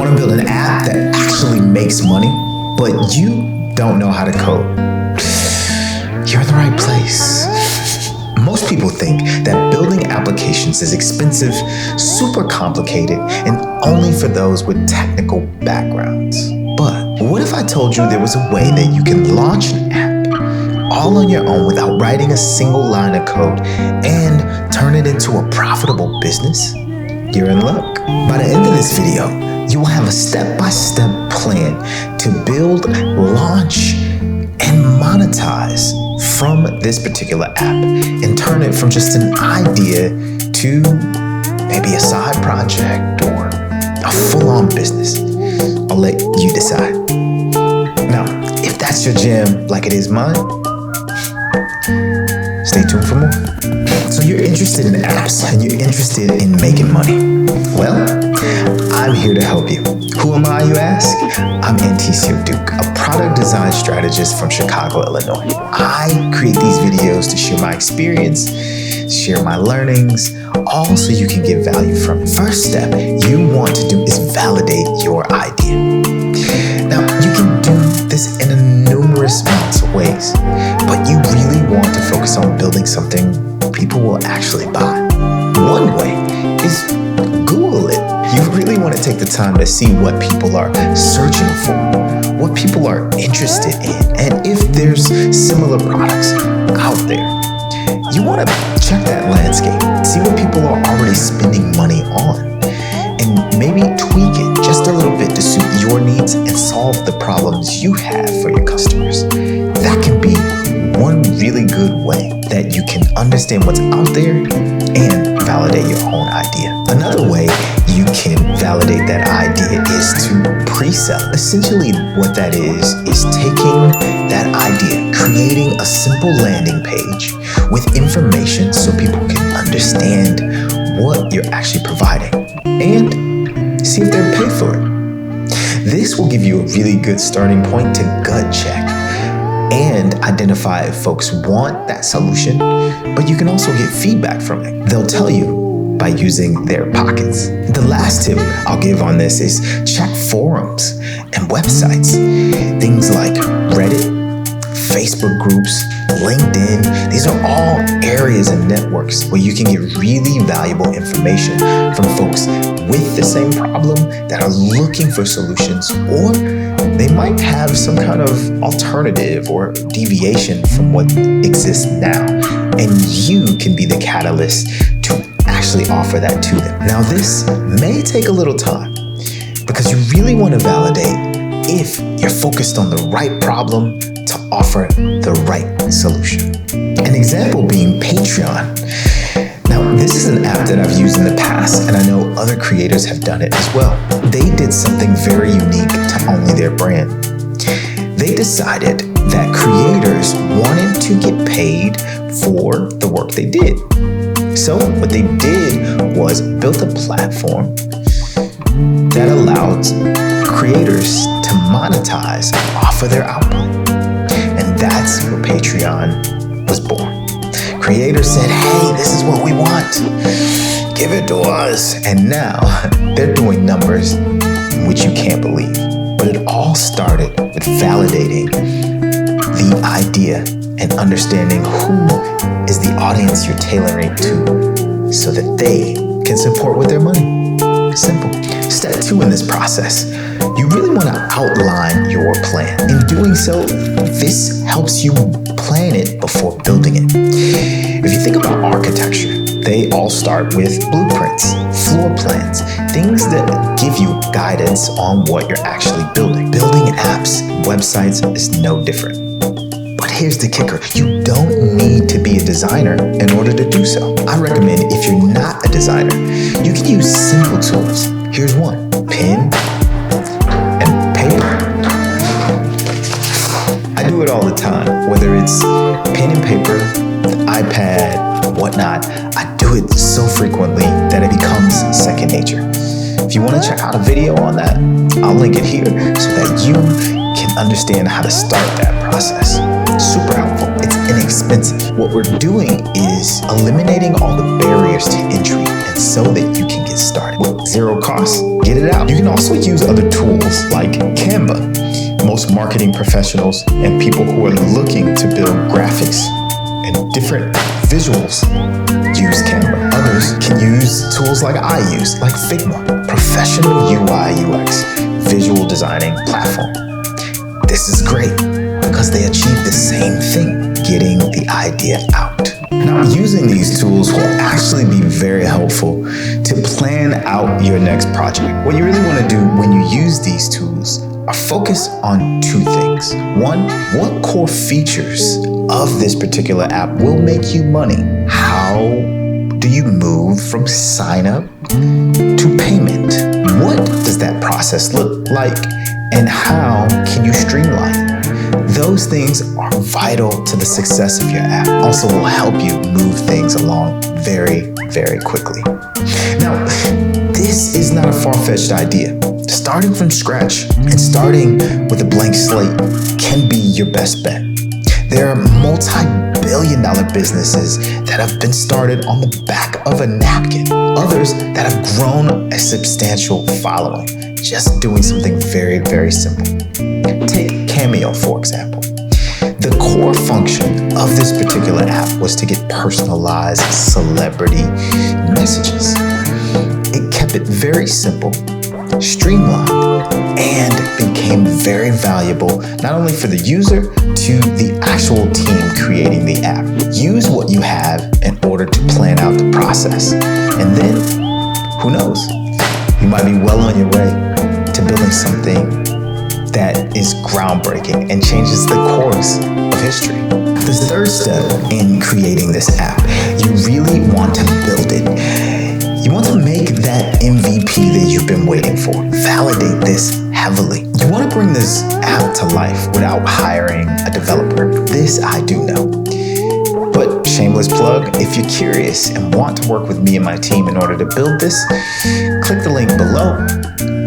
Want to build an app that actually makes money, but you don't know how to code? You're in the right place. Most people think that building applications is expensive, super complicated, and only for those with technical backgrounds. But what if I told you there was a way that you can launch an app all on your own without writing a single line of code and turn it into a profitable business? You're in luck. By the end of this video, you will have a step-by-step plan to build, launch, and monetize from this particular app and turn it from just an idea to maybe a side project or a full-on business. I'll let you decide. Now, if that's your jam like it is mine, stay tuned for more. So you're interested in apps and you're interested in making money. Well, I'm here to help you. Who am I, you ask? I'm Anticio Duke, a product design strategist from Chicago, Illinois. I create these videos to share my experience, share my learnings, all so you can get value from it. First step you want to do is validate your idea. Now, you can do this in numerous amounts of ways, but you really want to focus on building something people will actually buy. One way is Google it. You really want to take the time to see what people are searching for, what people are interested in, and if there's similar products out there. You want to check that landscape, see what people are already spending money on, and maybe tweak it just a little bit to suit your needs and solve the problems you have for your customers. That can be one really good way that you can understand what's out there and validate your own idea. Another way you can validate that idea is to pre-sell. Essentially what that is taking that idea, creating a simple landing page with information so people can understand what you're actually providing and see if they'll pay for it. This will give you a really good starting point to gut check and identify if folks want that solution, but you can also get feedback from it. They'll tell you by using their pockets. The last tip I'll give on this is check forums and websites. Things like Reddit, Facebook groups, LinkedIn. These are all areas and networks where you can get really valuable information from folks with the same problem that are looking for solutions, or they might have some kind of alternative or deviation from what exists now. And you can be the catalyst to actually offer that to them. Now, this may take a little time because you really want to validate if you're focused on the right problem to offer the right solution. An example being Patreon. Now, this is an app that I've used in the past, and I know other creators have done it as well. They did something very unique to only their brand. They decided that creators wanted to get paid for the work they did. So what they did was built a platform that allowed creators to monetize off of their output. And that's where Patreon was born. Creators said, hey, this is what we want. Give it to us. And now they're doing numbers which you can't believe. But it all started with validating the idea and understanding who is the audience you're tailoring to so that they can support with their money. Simple. Step 2 in this process, you really want to outline your plan. In doing so, this helps you plan it before building it. If you think about architecture, they all start with blueprints, floor plans, things that give you guidance on what you're actually building. Building apps, websites is no different. But here's the kicker. You don't need to be a designer in order to do so. I recommend if you're not a designer, you can use simple tools. Here's one, pen and paper. I do it all the time, whether it's pen and paper, iPad, whatnot. I do it so frequently that it becomes second nature. If you want to check out a video on that, I'll link it here so that you can understand how to start that process. Super helpful. It's inexpensive. What we're doing is eliminating all the barriers to entry and so that you can get started. With zero cost, get it out. You can also use other tools like Canva. Most marketing professionals and people who are looking to build graphics and different visuals use Canva. Others can use tools like I use, like Figma, professional UI UX visual designing platform. This is great because they achieve the same thing, getting the idea out. Now, using these tools will actually be very helpful to plan out your next project. What you really want to do when you use these tools are focus on two things. One, what core features of this particular app will make you money? How do you move from sign up to payment? What does that process look like? And how can you streamline it? Those things are vital to the success of your app. Also will help you move things along very, very quickly. Now, this is not a far-fetched idea. Starting from scratch and starting with a blank slate can be your best bet. There are multi-billion-dollar businesses that have been started on the back of a napkin. Others that have grown a substantial following, just doing something very, very simple. Take Cameo, for example. The core function of this particular app was to get personalized celebrity messages. It kept it very simple, streamlined, and became very valuable, not only for the user, to the actual team creating the app. Use what you have in order to plan out the process. And then, who knows? You might be well on your way to building something that is groundbreaking and changes the course of history. The third step in creating this app, you really want to build it. You want to make that MVP that you've been waiting for. Validate this heavily. You want to bring this app to life without hiring a developer. This I do know. But shameless plug, if you're curious and want to work with me and my team in order to build this, click the link below,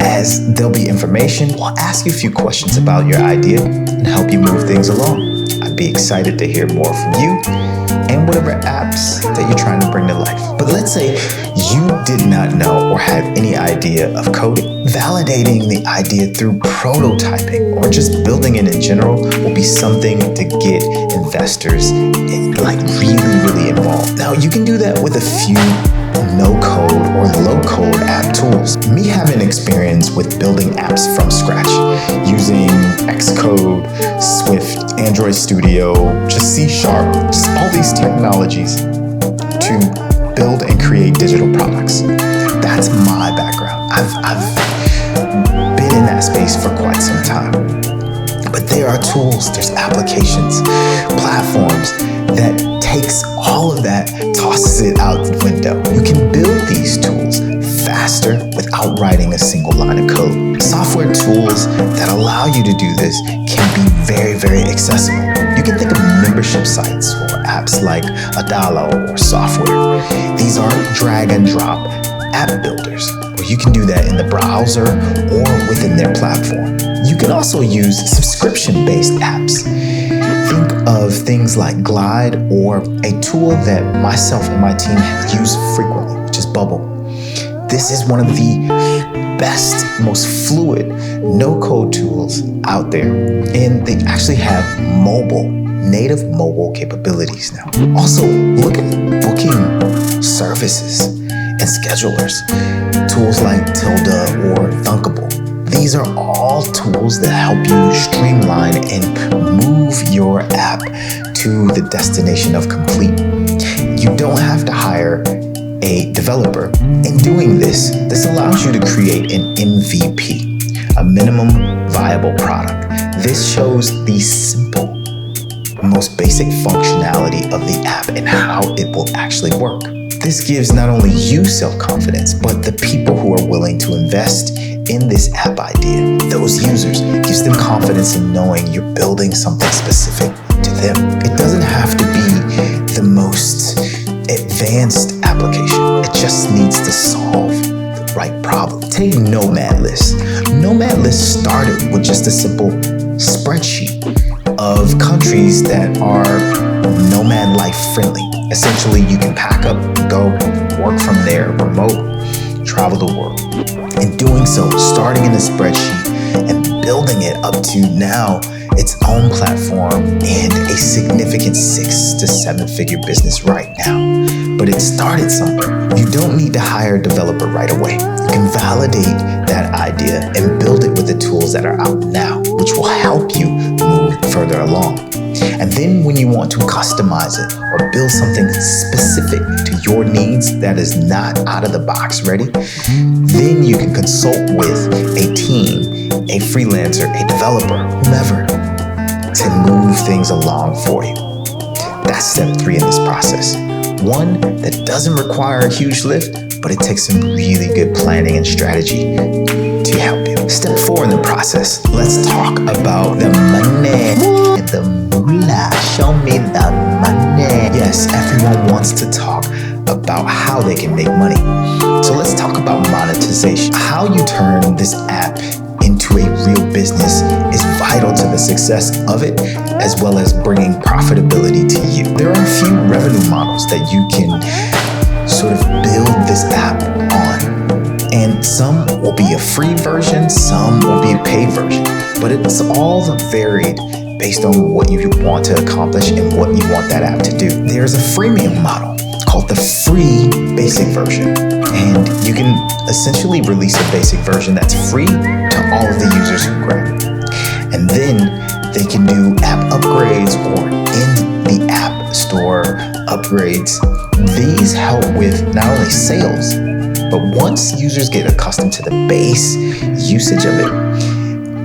as there'll be information. We'll ask you a few questions about your idea and help you move things along. I'd be excited to hear more from you and whatever apps that you're trying to bring to life. But let's say you did not know or have any idea of coding. Validating the idea through prototyping or just building it in general will be something to get investors really involved. Now, you can do that with a few no-code or low-code app tools. Me having experience with building apps from scratch using Xcode, Swift, Android Studio, just C#, just all these technologies to build and create digital products. That's my background. I've been in that space for quite some time. But there are tools, there's applications, platforms that takes all of that, tosses it out the window. You can build these tools faster without writing a single line of code. Software tools that allow you to do this can be very, very accessible. You can think of membership sites or apps like Adalo or Software. These are drag and drop app builders where you can do that in the browser or within their platform. You can also use subscription-based apps. Think of things like Glide or a tool that myself and my team use frequently, which is Bubble. This is one of the best, most fluid no-code tools out there, and they actually have native mobile capabilities now. Also, look at booking services and schedulers, tools like Tilda or Thunkable. These are all tools that help you streamline and move your app to the destination of complete. You don't have to hire a developer. In doing this, this allows you to create an MVP, a minimum viable product. This shows the simple, most basic functionality of the app and how it will actually work. This gives not only you self-confidence, but the people who are willing to invest in this app idea, those users, gives them confidence in knowing you're building something specific to them. It doesn't have to be the most advanced application. It just needs to solve the right problem. Take Nomad List. Nomad List started with just a simple spreadsheet of countries that are nomad life friendly. Essentially, you can pack up and go work from there, remote, travel the world. In doing so, starting in a spreadsheet and building it up to now its own platform and a significant 6 to 7 figure business right now. But it started somewhere. You don't need to hire a developer right away. You can validate that idea and build it with the tools that are out now, which will help you move further along. And then when you want to customize it or build something specific to your needs that is not out of the box ready, then you can consult with a team, a freelancer, a developer, whomever, to move things along for you. That's step 3 in this process. One that doesn't require a huge lift, but it takes some really good planning and strategy to help you. Step 4 in the process, let's talk about the money. The moolah, show me the money. Yes, everyone wants to talk about how they can make money. So let's talk about monetization. How you turn this app into a real business is vital to the success of it, as well as bringing profitability to you. There are a few revenue models that you can sort of build this app on. And some will be a free version, some will be a paid version. But it's all varied based on what you want to accomplish and what you want that app to do. There's a freemium model called the free basic version. And you can essentially release a basic version that's free to all of the users who grab it. And then they can do app upgrades or in the app store upgrades. These help with not only sales, but once users get accustomed to the base usage of it,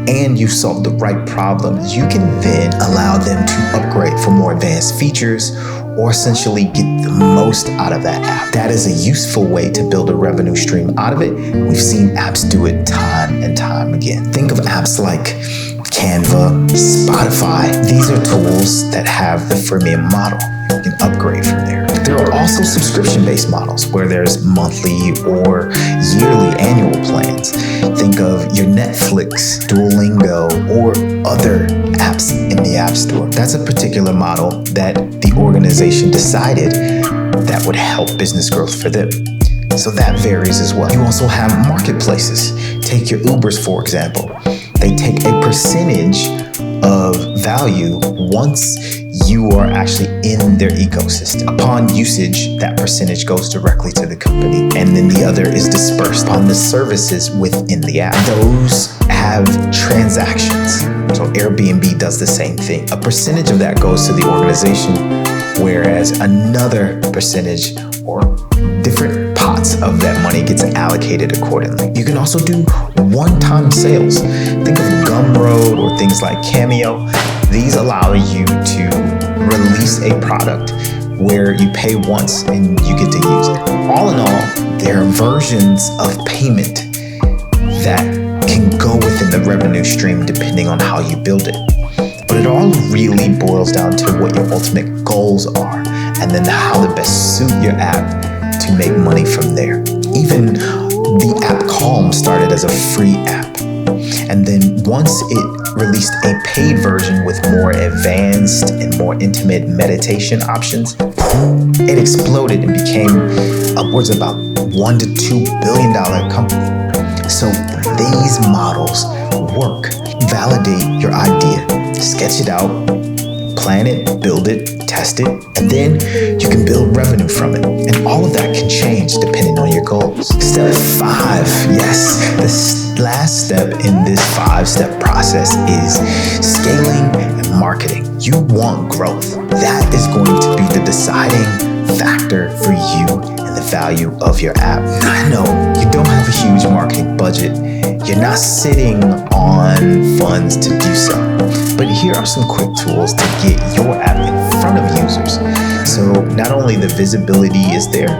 and you solve the right problems, you can then allow them to upgrade for more advanced features or essentially get the most out of that app. That is a useful way to build a revenue stream out of it. We've seen apps do it time and time again. Think of apps like Canva, Spotify. These are tools that have the freemium model. You can upgrade from there. There are also subscription-based models where there's monthly or yearly annual plans. Think of your Netflix, Duolingo, or other apps in the App Store. That's a particular model that the organization decided that would help business growth for them. So that varies as well. You also have marketplaces. Take your Ubers, for example. They take a percentage of value once you are actually in their ecosystem. Upon usage, that percentage goes directly to the company, and then the other is dispersed upon the services within the app. Those have transactions. So Airbnb does the same thing. A percentage of that goes to the organization, whereas another percentage or different pots of that money gets allocated accordingly. You can also do one-time sales. Think of Gumroad or things like Cameo. These allow you to release a product where you pay once and you get to use it. All in all, there are versions of payment that can go within the revenue stream depending on how you build it. But it all really boils down to what your ultimate goals are and then how to best suit your app to make money from there. Even the app Calm started as a free app. And then once it released a paid version with more advanced and more intimate meditation options, it exploded and became upwards of about $1 to $2 billion company. So these models work. Validate your idea, sketch it out, plan it, build it, test it, and then you can build revenue from it. And all of that can change depending on your goals. Step 5, yes, the last step in this 5-step process is scaling and marketing. You want growth. That is going to be the deciding factor for you and the value of your app. I know you don't have a huge marketing budget. You're not sitting on funds to do so. But here are some quick tools to get your app in front of users. So not only the visibility is there,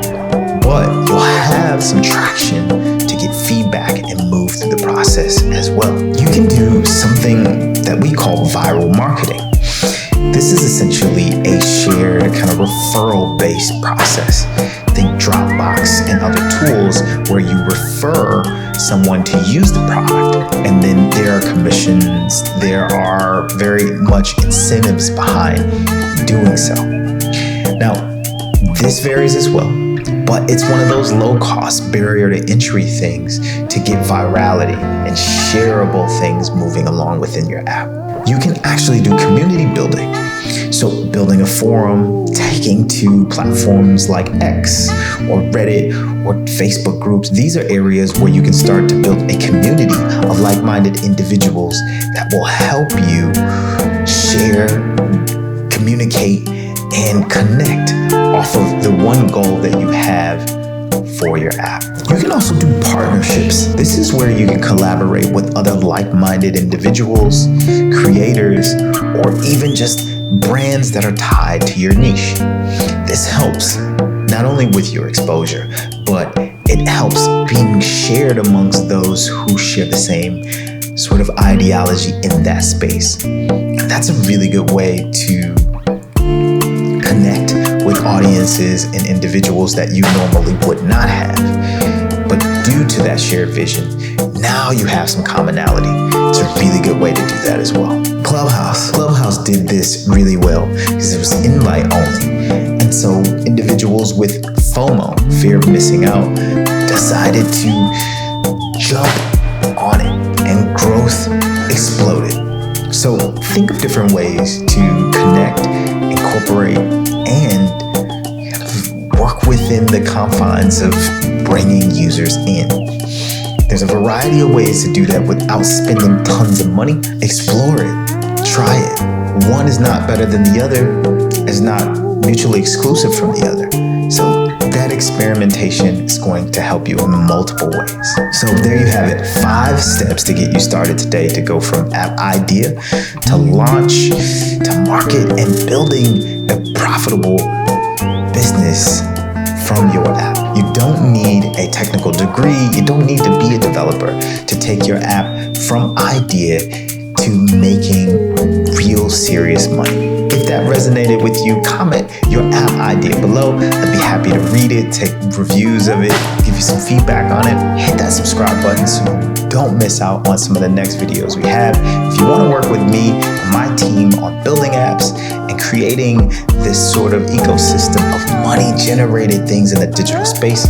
but you'll have some traction to get feedback and move through the process as well. You can do something that we call viral marketing. This is essentially a shared kind of referral-based process. Think Dropbox and other tools where you refer someone to use the product, and then there are commissions, there are very much incentives behind doing so. Now, this varies as well, but it's one of those low-cost barrier to entry things to get virality and shareable things moving along within your app. You can actually do community building. So building a forum, taking to platforms like X or Reddit or Facebook groups. These are areas where you can start to build a community of like-minded individuals that will help you share, communicate, and connect off of the one goal that you have for your app. You can also do partnerships. This is where you can collaborate with other like-minded individuals, creators, or even just brands that are tied to your niche. This helps not only with your exposure, but it helps being shared amongst those who share the same sort of ideology in that space. And that's a really good way to connect with audiences and individuals that you normally would not have. But due to that shared vision, now you have some commonality. It's a really good way to do that as well. Clubhouse did this really well because it was invite only. And so individuals with FOMO, fear of missing out, decided to jump on it and growth exploded. So think of different ways to connect, incorporate, and work within the confines of bringing users in. There's a variety of ways to do that without spending tons of money. Explore it, try it. One is not better than the other, is not mutually exclusive from the other. So that experimentation is going to help you in multiple ways. So there you have it, 5 steps to get you started today to go from app idea to launch to market and building a profitable business from your app. You don't need a technical degree. You don't need to be a developer to take your app from idea to making real serious money. If that resonated with you, comment your app idea below. I'd be happy to read it, take reviews of it, give you some feedback on it. Hit that subscribe button so you don't miss out on some of the next videos we have. If you want to work with me and my team on building apps and creating this sort of ecosystem of money-generated things in the digital space,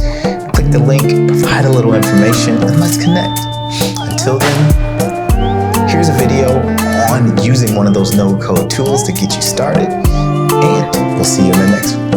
click the link, provide a little information, and let's connect. Until then, here's a video on using one of those no-code tools to get you started, and we'll see you in the next one.